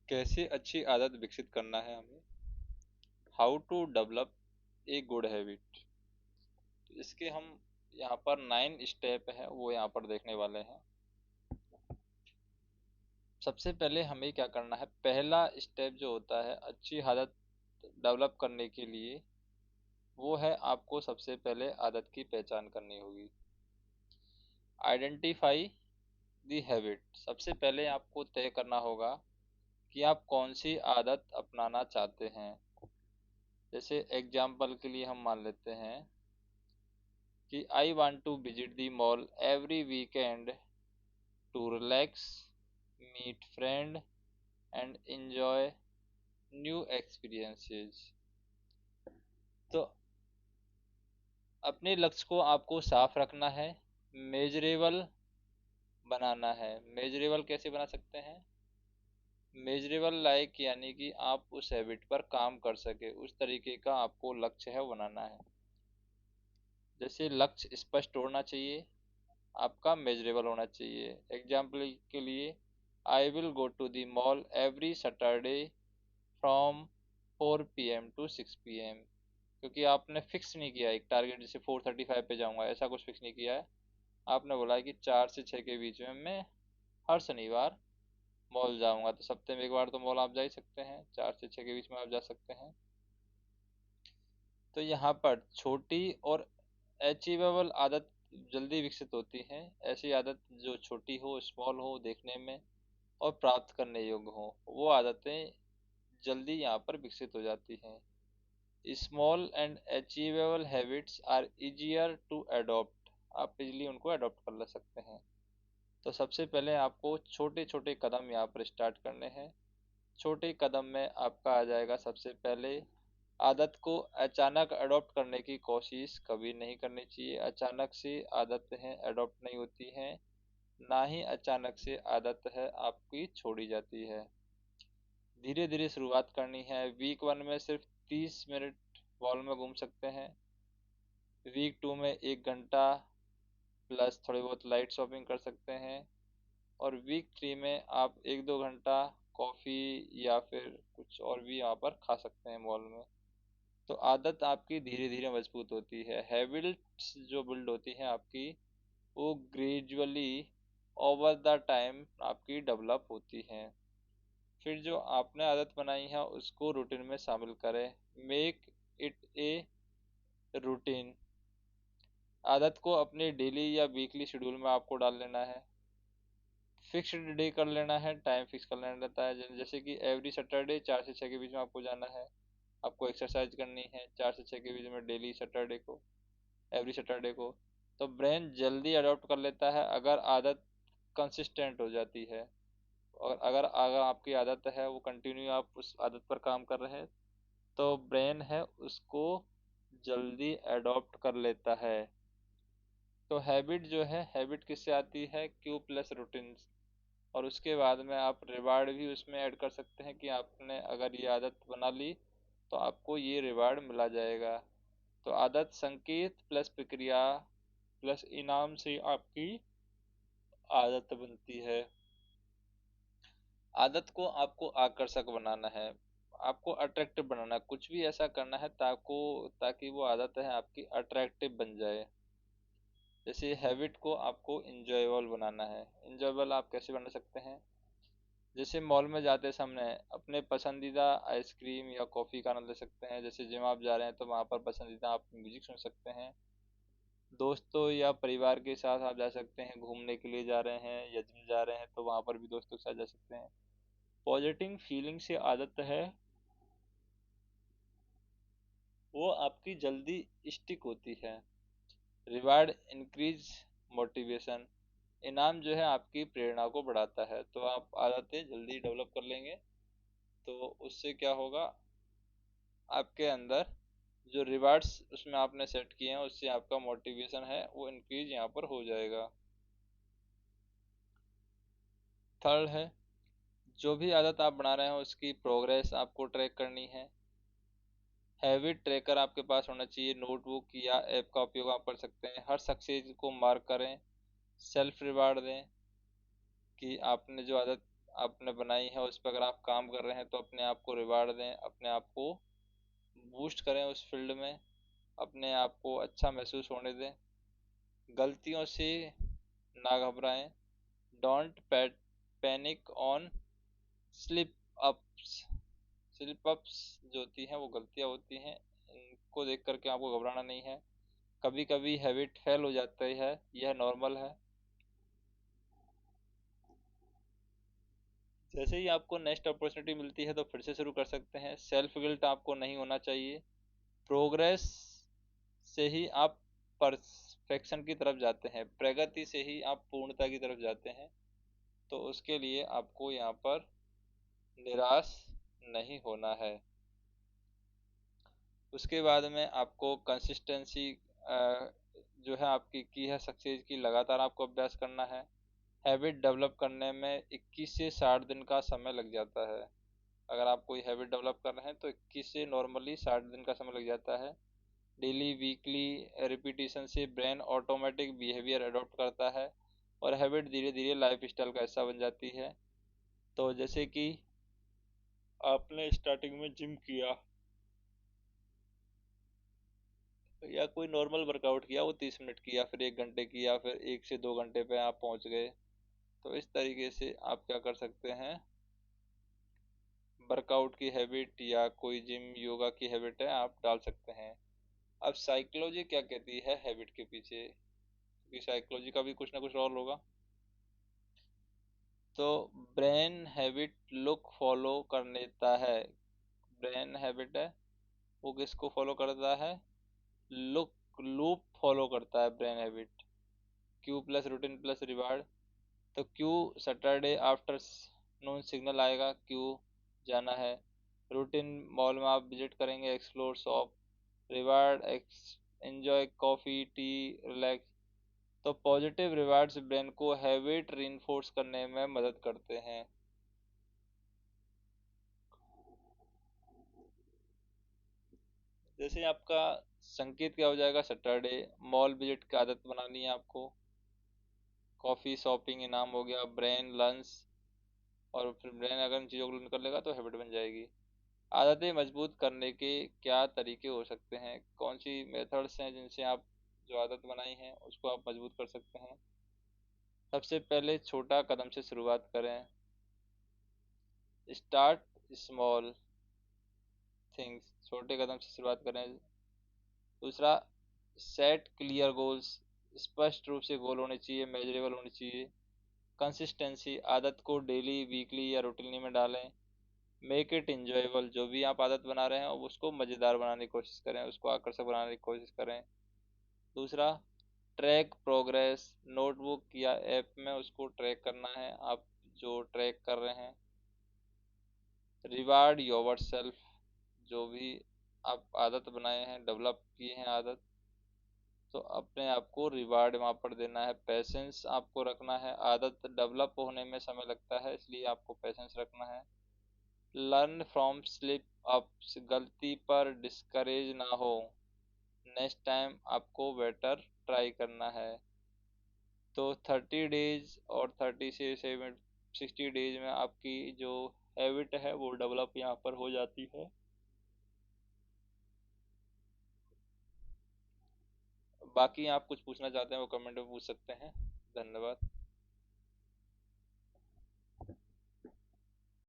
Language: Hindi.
कैसे अच्छी आदत विकसित करना है हमें। How to develop a good habit. इसके हम यहाँ पर 9 स्टेप है वो यहाँ पर देखने वाले हैं। सबसे पहले हमें क्या करना है, पहला स्टेप जो होता है अच्छी आदत डेवलप करने के लिए, वो है आपको सबसे पहले आदत की पहचान करनी होगी। Identify the habit. सबसे पहले आपको तय करना होगा कि आप कौन सी आदत अपनाना चाहते हैं। जैसे एग्जाम्पल के लिए हम मान लेते हैं कि I want to visit the mall every weekend to relax, meet friend and enjoy new experiences. तो अपने लक्ष्य को आपको साफ रखना है, मेजरेबल बनाना है। मेजरेबल कैसे बना सकते हैं? मेजरेबल लाइक यानी कि आप उस हैबिट पर काम कर सके, उस तरीके का आपको लक्ष्य है बनाना है। जैसे लक्ष्य स्पष्ट होना चाहिए, आपका मेजरेबल होना चाहिए। एग्जाम्पल के लिए, I will go to the mall every Saturday from 4 PM to 6 PM। क्योंकि आपने फिक्स नहीं किया एक टारगेट, जैसे 4:35 पे जाऊंगा, ऐसा कुछ फिक्स नहीं किया है। आपने बोला है कि 4 से 6 के बीच में मैं हर शनिवार मॉल जाऊंगा। तो सप्ते में एक बार तो मॉल आप जा ही सकते हैं, 4 से 6 के बीच में आप जा सकते हैं। तो यहाँ पर छोटी और अचीवेबल आदत जल्दी विकसित होती है। ऐसी आदत जो छोटी हो, स्मॉल हो देखने में और प्राप्त करने योग्य हो, वो आदतें जल्दी यहाँ पर विकसित हो जाती हैं। Small and achievable habits are easier to adopt. आप इजीली उनको अडॉप्ट कर ले सकते हैं। तो सबसे पहले आपको छोटे छोटे कदम यहाँ पर स्टार्ट करने हैं। छोटे कदम में आपका आ जाएगा सबसे पहले, आदत को अचानक अडॉप्ट करने की कोशिश कभी नहीं करनी चाहिए। अचानक से आदतें अडॉप्ट नहीं होती हैं, ना ही अचानक से आदत है आपकी छोड़ी जाती है। धीरे धीरे शुरुआत करनी है। वीक 1 में सिर्फ 30 मिनट मॉल में घूम सकते हैं, वीक 2 में 1 घंटा प्लस थोड़ी बहुत लाइट शॉपिंग कर सकते हैं, और वीक 3 में आप 1-2 घंटा कॉफ़ी या फिर कुछ और भी यहाँ पर खा सकते हैं मॉल में। तो आदत आपकी धीरे धीरे मजबूत होती है। हैबिट्स जो बिल्ड होती हैं आपकी, वो ग्रेजुअली ओवर द टाइम आपकी डेवलप होती हैं। फिर जो आपने आदत बनाई है उसको रूटीन में शामिल करें। Make it a routine. आदत को अपने डेली या वीकली शेड्यूल में आपको डाल लेना है। फिक्स्ड डे कर लेना है, टाइम फिक्स कर लेना रहता है। जैसे कि एवरी सैटरडे 4 से 6 के बीच में आपको जाना है, आपको एक्सरसाइज करनी है 4 से 6 के बीच में डेली सैटरडे को, एवरी सैटरडे को। तो ब्रेन जल्दी अडॉप्ट कर लेता है अगर आदत कंसिस्टेंट हो जाती है। और अगर अगर आपकी आदत है वो कंटिन्यू आप उस आदत पर काम कर रहे हैं, तो ब्रेन है उसको जल्दी अडॉप्ट कर लेता है। तो हैबिट जो है, हैबिट किससे आती है? Q plus routine. और उसके बाद में आप रिवार्ड भी उसमें ऐड कर सकते हैं कि आपने अगर ये आदत बना ली तो आपको ये रिवार्ड मिला जाएगा। तो आदत संकेत प्लस प्रक्रिया प्लस इनाम से आपकी आदत बनती है। आदत को आपको आकर्षक बनाना है, आपको अट्रैक्टिव बनाना है। कुछ भी ऐसा करना है ताकि वो आदत है आपकी अट्रैक्टिव बन जाए। जैसे हैबिट को आपको इंजॉयबल बनाना है। इंजॉयबल आप कैसे बना सकते हैं? जैसे मॉल में जाते समय अपने पसंदीदा आइसक्रीम या कॉफ़ी का आनंद ले सकते हैं। जैसे जिम आप जा रहे हैं तो वहाँ पर पसंदीदा आप म्यूजिक सुन सकते हैं। दोस्तों या परिवार के साथ आप जा सकते हैं, घूमने के लिए जा रहे हैं या जिम जा रहे हैं तो वहाँ पर भी दोस्तों के साथ जा सकते हैं। पॉजिटिव फीलिंग से आदत है वो आपकी जल्दी स्टिक होती है। Reward increase motivation. इनाम जो है आपकी प्रेरणा को बढ़ाता है। तो आप आदतें जल्दी डेवलप कर लेंगे, तो उससे क्या होगा, आपके अंदर जो रिवार्ड्स उसमें आपने सेट किए हैं उससे आपका मोटिवेशन है वो इंक्रीज यहाँ पर हो जाएगा। थर्ड है, जो भी आदत आप बना रहे हो उसकी प्रोग्रेस आपको ट्रैक करनी है। हैबिट ट्रैकर आपके पास होना चाहिए। नोटबुक या ऐप का उपयोग आप कर सकते हैं। हर सक्सेस को मार्क करें, सेल्फ रिवार्ड दें कि आपने जो आदत आपने बनाई है उस पर अगर आप काम कर रहे हैं तो अपने आप को रिवार्ड दें, अपने आप को बूस्ट करें उस फील्ड में, अपने आप को अच्छा महसूस होने दें। गलतियों से ना घबराएं। Don't panic on slip ups. Slip ups जो होती हैं वो गलतियां होती हैं, इनको देख करके आपको घबराना नहीं है। कभी कभी हैबिट फेल हो जाती है, यह नॉर्मल है। जैसे ही आपको नेक्स्ट अपॉर्चुनिटी मिलती है तो फिर से शुरू कर सकते हैं। सेल्फ गिल्ट आपको नहीं होना चाहिए। प्रोग्रेस से ही आप परफेक्शन की तरफ जाते हैं, प्रगति से ही आप पूर्णता की तरफ जाते हैं। तो उसके लिए आपको यहाँ पर निराश नहीं होना है। उसके बाद में आपको कंसिस्टेंसी जो है आपकी की है सक्सेस की, लगातार आपको अभ्यास करना है। हैबिट डेवलप करने में 21 से 60 दिन का समय लग जाता है। अगर आप कोई हैबिट डेवलप कर रहे हैं तो 21 से नॉर्मली 60 दिन का समय लग जाता है। डेली वीकली रिपीटिशन से ब्रेन ऑटोमेटिक बिहेवियर अडॉप्ट करता है और हैबिट धीरे धीरे लाइफ स्टाइल का हिस्सा बन जाती है। तो जैसे कि आपने स्टार्टिंग में जिम किया या कोई नॉर्मल वर्कआउट किया, वो 30 मिनट किया, फिर 1 घंटे किया, फिर 1 से 2 घंटे पे आप पहुंच गए। तो इस तरीके से आप क्या कर सकते हैं, वर्कआउट की हैबिट या कोई जिम योगा की हैबिट है आप डाल सकते हैं। अब साइकोलॉजी क्या कहती है हैबिट के पीछे, क्योंकि साइकोलॉजी का भी कुछ ना कुछ रोल होगा। तो ब्रेन हैबिट लुक फॉलो कर लेता है। ब्रेन हैबिट है वो किसको फॉलो करता है, लुक लूप फॉलो करता है brain habit. Q plus routine plus reward. तो क्यू सैटरडे आफ्टर नून सिग्नल आएगा, क्यू जाना है। रूटीन मॉल में आप विजिट करेंगे, explore shop. Reward enjoy coffee tea relax. तो पॉजिटिव रिवार्ड्स ब्रेन को हैबिट रीइंफोर्स करने में मदद करते हैं। जैसे आपका संकेत क्या हो जाएगा, सैटरडे मॉल विजिट की आदत बनानी है आपको। कॉफ़ी शॉपिंग इनाम हो गया, ब्रेन लंच। और फिर ब्रेन अगर इन चीज़ों को लर्न कर लेगा तो हैबिट बन जाएगी। आदतें मजबूत करने के क्या तरीके हो सकते हैं, कौन सी मेथड्स हैं जिनसे आप जो आदत बनाई है उसको आप मजबूत कर सकते हैं। सबसे पहले छोटा कदम से शुरुआत करें। स्टार्ट स्मॉल थिंग्स, छोटे कदम से शुरुआत करें। दूसरा, सेट क्लियर गोल्स। स्पष्ट रूप से गोल होने चाहिए, मेजरेबल होने चाहिए। कंसिस्टेंसी, आदत को डेली वीकली या रूटीन में डालें। मेक इट इंजॉयबल, जो भी आप आदत बना रहे हैं उसको मज़ेदार बनाने की कोशिश करें, उसको आकर्षक बनाने की कोशिश करें। दूसरा, ट्रैक प्रोग्रेस। नोटबुक या ऐप में उसको ट्रैक करना है, आप जो ट्रैक कर रहे हैं। रिवार्ड योर सेल्फ, जो भी आप आदत बनाए हैं, डेवलप किए हैं आदत, तो अपने आप को रिवार्ड वहाँ पर देना है। पेशेंस आपको रखना है, आदत डेवलप होने में समय लगता है इसलिए आपको पेशेंस रखना है। लर्न फ्रॉम स्लिप अप्स, गलती पर डिस्करेज ना हो, नेक्स्ट टाइम आपको बेटर ट्राई करना है। तो 30 डेज और 60 डेज में आपकी जो हैबिट है वो डेवलप यहाँ पर हो जाती है। बाकी आप कुछ पूछना चाहते हैं वो कमेंट में पूछ सकते हैं। धन्यवाद।